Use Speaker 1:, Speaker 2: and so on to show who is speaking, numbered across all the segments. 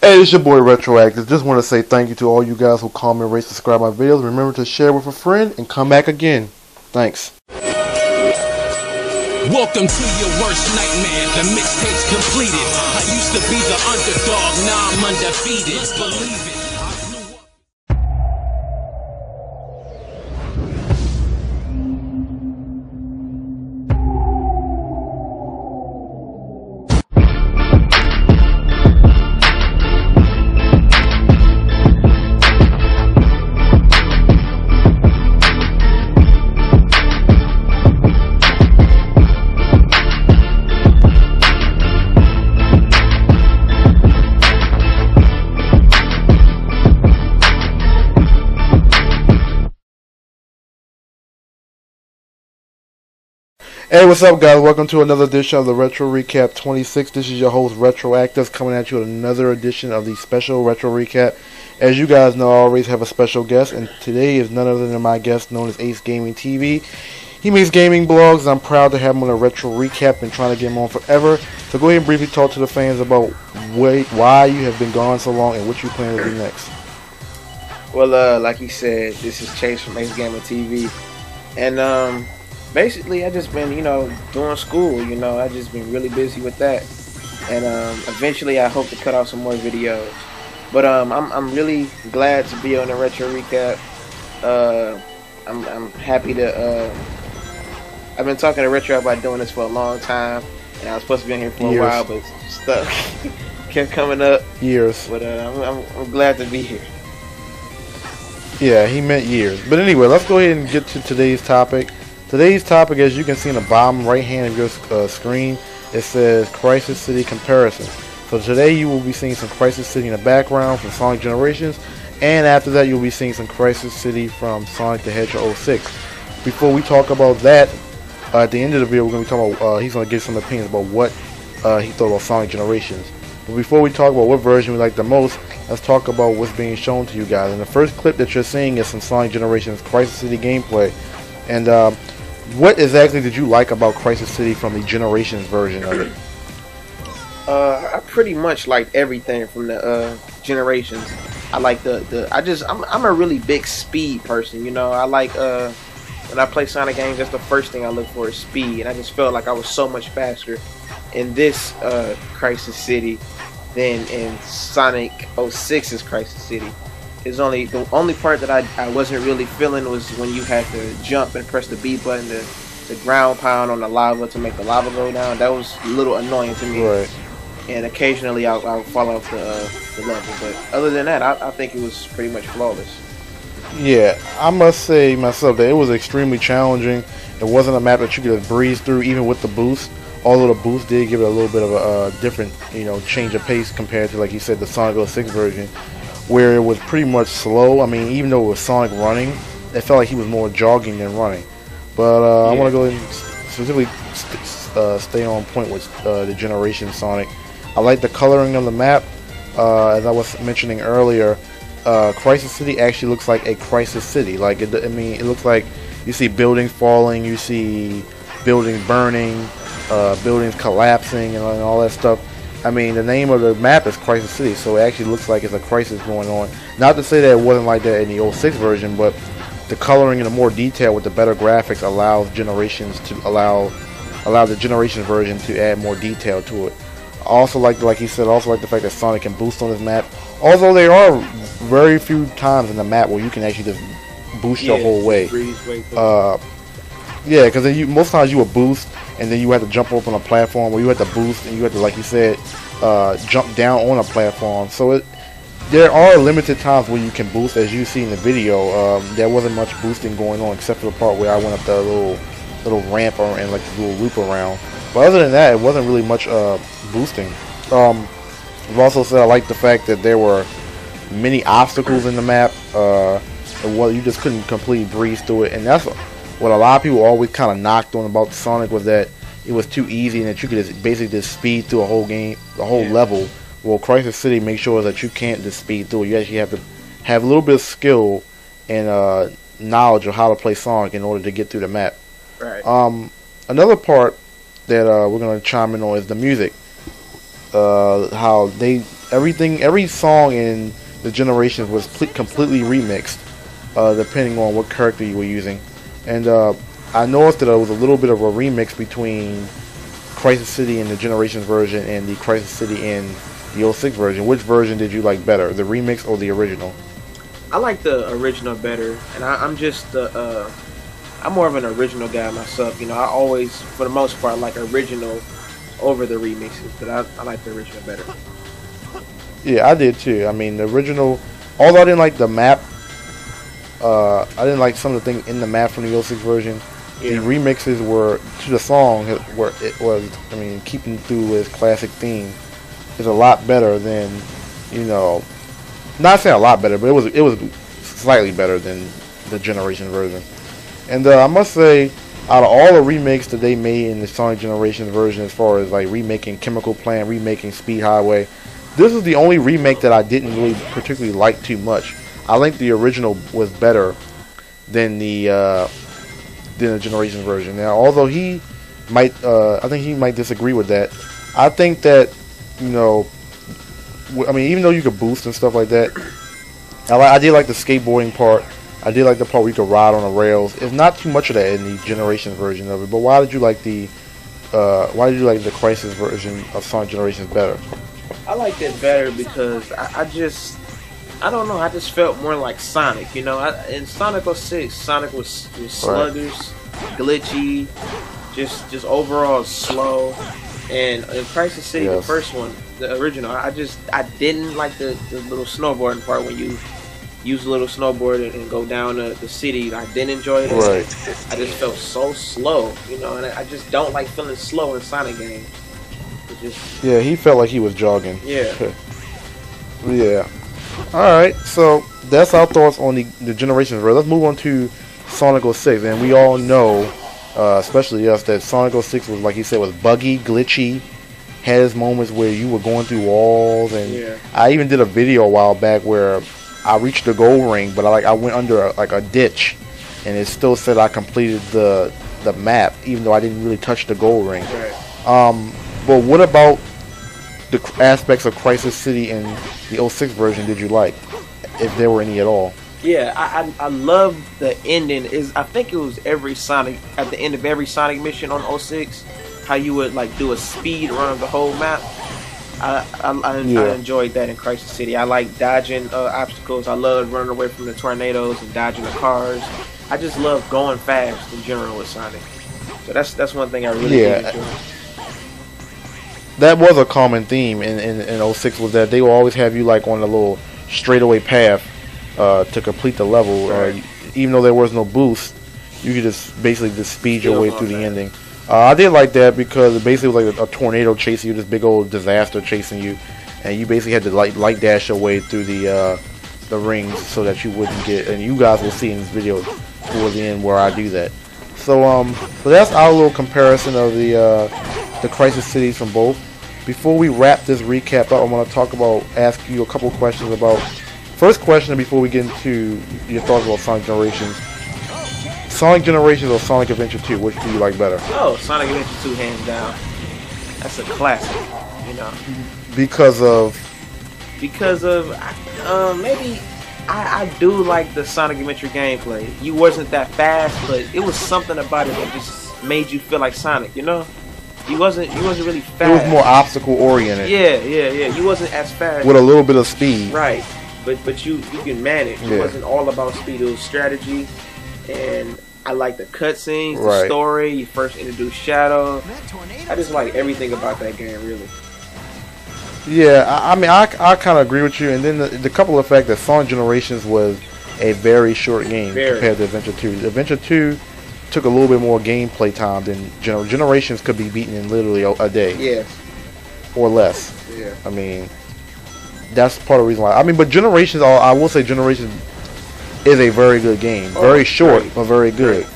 Speaker 1: Hey, it's your boy Retroactive. Just want to say thank you to all you guys who comment, rate, subscribe my videos. Remember to share with a friend and come back again. Thanks.
Speaker 2: Welcome to your worst nightmare. The mixtape's completed. I used to be the underdog, now I'm undefeated. Believe it.
Speaker 1: Hey, what's up, guys? Welcome to another edition of the Retro Recap 26. This is your host, Retroactive, coming at you with another edition of the special Retro Recap. As you guys know, I always have a special guest, and today is none other than my guest, known as AceGamingTv. He makes gaming blogs, and I'm proud to have him on a Retro Recap and trying to get him on forever. So go ahead and briefly talk to the fans about why you have been gone so long and what you plan to do next.
Speaker 3: Well, like he said, this is Chase from AceGamingTv, and basically, I just been, doing school. I just been really busy with that, and eventually, I hope to cut out some more videos. But I'm really glad to be on the Retro Recap. I'm happy to. I've been talking to Retro about doing this for a long time, and I was supposed to be in here for a while, but stuff kept coming up.
Speaker 1: Years.
Speaker 3: But I'm glad to be here.
Speaker 1: Yeah, he meant years. But anyway, let's go ahead and get to today's topic. Today's topic, as you can see in the bottom right hand of your screen, it says Crisis City Comparison. So today you will be seeing some Crisis City in the background from Sonic Generations, and after that you'll be seeing some Crisis City from Sonic the Hedgehog 06. Before we talk about that, at the end of the video we're going to be talking about, he's going to give some opinions about what he thought about Sonic Generations. But before we talk about what version we like the most, let's talk about what's being shown to you guys. And the first clip that you're seeing is some Sonic Generations Crisis City gameplay. And what exactly did you like about Crisis City from the Generations version of it?
Speaker 3: I pretty much liked everything from the Generations. I like I'm a really big speed person. I like when I play Sonic games, that's the first thing I look for is speed, and I just felt like I was so much faster in this Crisis City than in Sonic 06's Crisis City. The only part that I wasn't really feeling was when you had to jump and press the B button to ground pound on the lava to make the lava go down. That was a little annoying to me.
Speaker 1: Right.
Speaker 3: And occasionally I'll fall off the level. But other than that, I think it was pretty much flawless.
Speaker 1: Yeah, I must say myself that it was extremely challenging. It wasn't a map that you could breeze through even with the boost. Although the boost did give it a little bit of a different, change of pace compared to, like you said, the Sonic 06 version, where it was pretty much slow. I mean, even though it was Sonic running, it felt like he was more jogging than running. But I want to go ahead and specifically stay on point with the Generation Sonic. I like the coloring of the map. As I was mentioning earlier, Crisis City actually looks like a Crisis City. Like, it looks like you see buildings falling, you see buildings burning, buildings collapsing, and all that stuff. I mean, the name of the map is Crisis City, so it actually looks like it's a crisis going on. Not to say that it wasn't like that in the 06 version, but the coloring and the more detail with the better graphics allows Generations to allow the Generations version to add more detail to it. I also like he said, the fact that Sonic can boost on this map. Although there are very few times in the map where you can actually just boost your whole way. Yeah, because most times you would boost and then you had to jump up on a platform, where you had to boost and you had to, like you said, jump down on a platform. So there are limited times where you can boost, as you see in the video. There wasn't much boosting going on except for the part where I went up the little ramp and like the little loop around. But other than that, it wasn't really much boosting. I've also said I like the fact that there were many obstacles in the map. You just couldn't completely breeze through it, and that's what a lot of people always kind of knocked on about Sonic, was that it was too easy and that you could basically just speed through a whole game, the whole level. Well, Crisis City makes sure that you can't just speed through it. You actually have to have a little bit of skill and knowledge of how to play Sonic in order to get through the map.
Speaker 3: Right.
Speaker 1: Another part that we're going to chime in on is the music. How they every song in the Generations was completely remixed, depending on what character you were using. And I noticed that there was a little bit of a remix between Crisis City in the Generations version and the Crisis City in the 06 version. Which version did you like better, the remix or the original?
Speaker 3: I like the original better, and I'm just I'm more of an original guy myself. You know, I always, for the most part, like original over the remixes, but I like the original better.
Speaker 1: Yeah, I did too. I mean, the original, although I didn't like the map, I didn't like some of the things in the map from the 06 version. Yeah. The remixes were to the song where it was, I mean, keeping through its classic theme is a lot better than, you know, not saying a lot better, but it was slightly better than the Generation version. And I must say, out of all the remakes that they made in the Sonic Generations version, as far as like remaking Chemical Plant, remaking Speed Highway, this is the only remake that I didn't really particularly like too much. I think the original was better than the Generations version. Now, although he might, I think he might disagree with that. I think that, you know, I mean, even though you could boost and stuff like that, I did like the skateboarding part. I did like the part where you could ride on the rails. It's not too much of that in the Generations version of it. But why did you like the Crisis version of Sonic Generations better?
Speaker 3: I liked it better because I don't know, I just felt more like Sonic, you know. In Sonic 06, Sonic was sluggish, glitchy, just overall slow. And in Crisis City, yes, the first one, the original, I didn't like the little snowboarding part when you use a little snowboard and go down the city. I didn't enjoy it.
Speaker 1: Right.
Speaker 3: I just felt so slow, you know, and I just don't like feeling slow in Sonic games.
Speaker 1: Yeah, he felt like he was jogging.
Speaker 3: Yeah.
Speaker 1: Yeah. Alright, so that's our thoughts on the Generations version. Let's move on to Sonic 06. And we all know, especially us, that Sonic 06 was, like you said, was buggy, glitchy, had its moments where you were going through walls. And yeah, I even did a video a while back where I reached the gold ring, but I went under a ditch, and it still said I completed the map, even though I didn't really touch the gold ring.
Speaker 3: Right.
Speaker 1: But what about the aspects of Crisis City and the 06 version did you like, if there were any at all?
Speaker 3: Yeah, I love the ending. I think it was every Sonic, at the end of every Sonic mission on 06, how you would like do a speed run of the whole map. I enjoyed that in Crisis City. I like dodging obstacles. I love running away from the tornadoes and dodging the cars. I just love going fast in general with Sonic. So that's one thing I really did enjoy.
Speaker 1: That was a common theme in 06, was that they will always have you like on a little straightaway path to complete the level.
Speaker 3: Right.
Speaker 1: Even though there was no boost, you could just basically speed your way through the ending. I did like that because it basically was like a tornado chasing you, this big old disaster chasing you, and you basically had to light dash your way through the rings so that you wouldn't get. And you guys will see in this video toward the end where I do that. So that's our little comparison of the Crisis Cities from both. Before we wrap this recap up, I want to ask you a couple of questions about. First question before we get into your thoughts about Sonic Generations. Sonic Generations or Sonic Adventure 2, which do you like better?
Speaker 3: Oh, Sonic Adventure 2, hands down. That's a classic, you know.
Speaker 1: Because of
Speaker 3: maybe I do like the Sonic Adventure gameplay. You wasn't that fast, but it was something about it that just made you feel like Sonic, you know? You wasn't really fast.
Speaker 1: It was more obstacle oriented.
Speaker 3: Yeah. You wasn't as fast.
Speaker 1: With a little bit of speed.
Speaker 3: Right. But you can manage. It wasn't all about speed. It was strategy. And I like the cutscenes, the story. You first introduced Shadow. I just like everything about that game, really.
Speaker 1: Yeah, I mean, I kind of agree with you. And then the couple of fact that Sonic Generations was a very short game compared to Adventure 2. Adventure 2 took a little bit more gameplay time than Generations could be beaten in literally a day.
Speaker 3: Yeah.
Speaker 1: Or less.
Speaker 3: Yeah.
Speaker 1: I mean, that's part of the reason why. I mean, but Generations, I will say Generations is a very good game. Very short, but very good.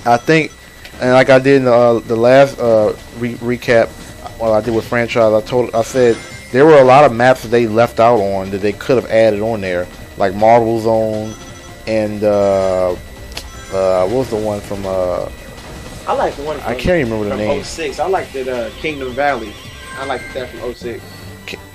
Speaker 1: I think, and like I did in the last recap, I did with Franchise, I said there were a lot of maps that they left out on that they could have added on there, like Marvel Zone and what was the one from
Speaker 3: I like the one from,
Speaker 1: I can't remember the name.
Speaker 3: 06. I liked it Kingdom Valley. I liked that from 06.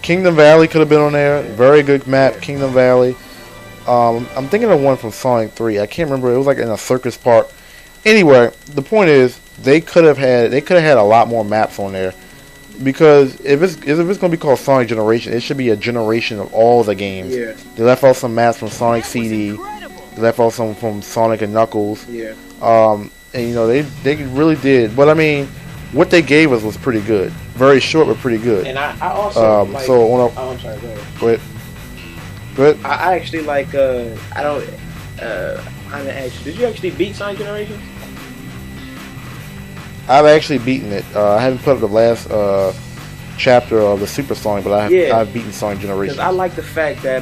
Speaker 1: Kingdom Valley could have been on there. Very good map, Kingdom Valley. I'm thinking of one from Sonic 3. I can't remember. It was like in a circus park. Anyway, the point is they could have had a lot more maps on there, because if it's going to be called Sonic Generation, it should be a generation of all the games.
Speaker 3: Yeah.
Speaker 1: They left out some maps from Sonic CD. They left out some from Sonic and Knuckles.
Speaker 3: Yeah.
Speaker 1: And you know they really did. But I mean, what they gave us was pretty good. Very short, but pretty good.
Speaker 3: And I also like,
Speaker 1: so on
Speaker 3: oh, I'm sorry. Go ahead.
Speaker 1: go ahead. Go ahead.
Speaker 3: I actually like. I don't. I didn't actually. Did you actually beat Sonic Generations?
Speaker 1: I've actually beaten it. I haven't put up the last chapter of the Super Sonic, but I've beaten Sonic Generations.
Speaker 3: Because I like the fact that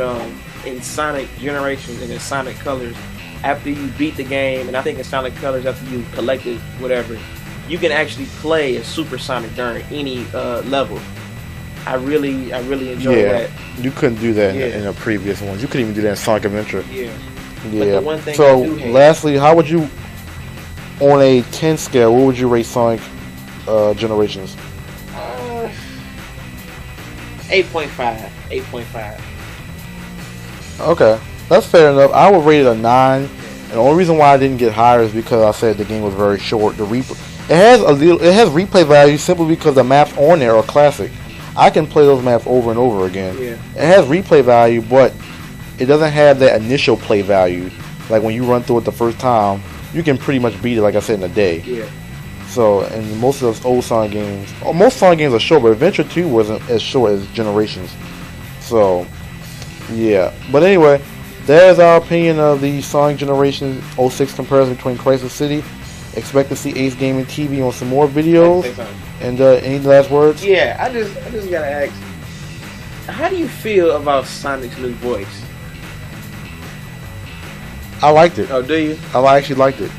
Speaker 3: in Sonic Generations and in Sonic Colors, after you beat the game, and I think in Sonic Colors after you collected whatever, you can actually play as Super Sonic during any level. I really enjoy that.
Speaker 1: You couldn't do that in the previous ones. You couldn't even do that in Sonic Adventure.
Speaker 3: Yeah.
Speaker 1: Yeah.
Speaker 3: But the one thing
Speaker 1: So
Speaker 3: I do hate,
Speaker 1: lastly, how would you, on a 10 scale, what would you rate Sonic Generations?
Speaker 3: 8.5. 8.5.
Speaker 1: Okay, that's fair enough. I would rate it a 9. And the only reason why I didn't get higher is because I said the game was very short. It has replay value simply because the maps on there are classic. I can play those maps over and over again.
Speaker 3: Yeah.
Speaker 1: It has replay value, but it doesn't have that initial play value. Like when you run through it the first time, you can pretty much beat it, like I said, in a day.
Speaker 3: Yeah.
Speaker 1: So, and most of those old Sonic games, most Sonic games are short, but Adventure 2 wasn't as short as Generations. So, yeah. But anyway, there's our opinion of the Sonic Generations 06 comparison between Crisis City. Expect to see Ace Gaming TV on some more videos. And any last words?
Speaker 3: Yeah, I just gotta ask, how do you feel about Sonic's new voice?
Speaker 1: I liked it.
Speaker 3: Oh, do you?
Speaker 1: I actually liked it.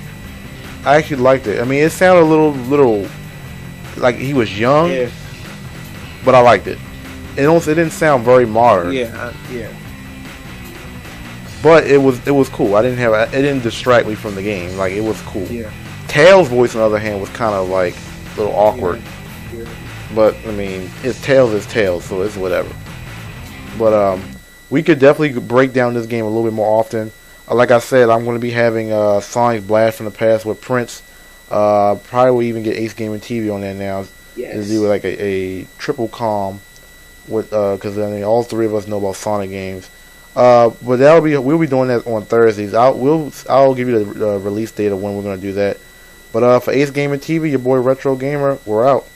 Speaker 1: I mean, it sounded a little like he was young.
Speaker 3: Yeah.
Speaker 1: But I liked it. It didn't sound very modern.
Speaker 3: Yeah. Yeah.
Speaker 1: But it was cool. It didn't distract me from the game. Like, it was cool.
Speaker 3: Yeah.
Speaker 1: Tails' voice, on the other hand, was kind of like a little awkward.
Speaker 3: Yeah.
Speaker 1: But I mean, Tails is Tails, so it's whatever. But we could definitely break down this game a little bit more often. Like I said, I'm going to be having Sonic Blast from the Past with Prince. Probably will even get Ace Gaming TV on there now.
Speaker 3: Yes.
Speaker 1: To do like a triple com with because I mean all three of us know about Sonic games. But we'll be doing that on Thursdays. I'll give you the release date of when we're going to do that. But for Ace Gaming TV, your boy Retro Gamer, we're out.